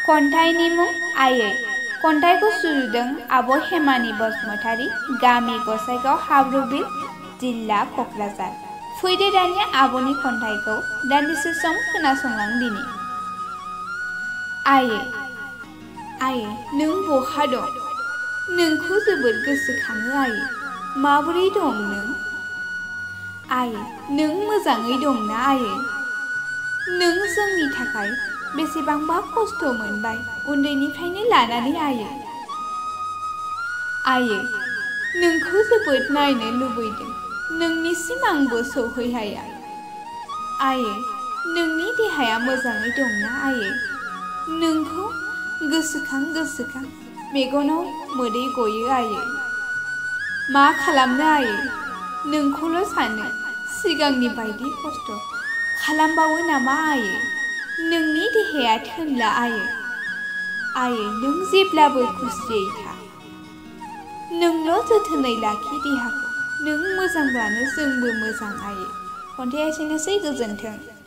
खन्थाइनि मुं आयै। खन्थाइखौ सुजुदों आब' हेमानि बसुमतारी, गामि गसाइगाव, हाब्रुबिल, जिल्ला क'क्राझार। फैदो दानिया आब'नि खन्थाइखौ दान्दिसे सम खोनासंलां दिनि। आयै, आयै नों बहा दं? नोंखौ जोबोद गोसोखाङो आयै। माबोरै दं नों? आयै, नों मोजाङै दंना आयै? नों जोंनि थाखाय बेसेबांबा खस्थ' मोनबाय उन्दैनिफ्रायनो लानानै आयै। आयै, नोंखौ जोबोद नायनो लुबैदों, नोंनिसिम आंबो सौहैहाया। आयै, नोंनि देहाया मोजाङै दंना आयै? नोंखौ गोसोखां गोसोखां मेगनाव मोदै गयो आयै। मा खालामनो आयै, नोंखौल' सानो, सिगांनि बायदि खस्थ' खालामबावो नामा आयै? नोंनि देहाया थोनला आयै। आयै, नों जेब्लाबो खुसियै था। नोंल' जोथोनै लाखि देहाखौ। नों मोजांब्लानो जोंबो मोजां आयै। खन्थाइया एसेनोसै, गोजोन्थों।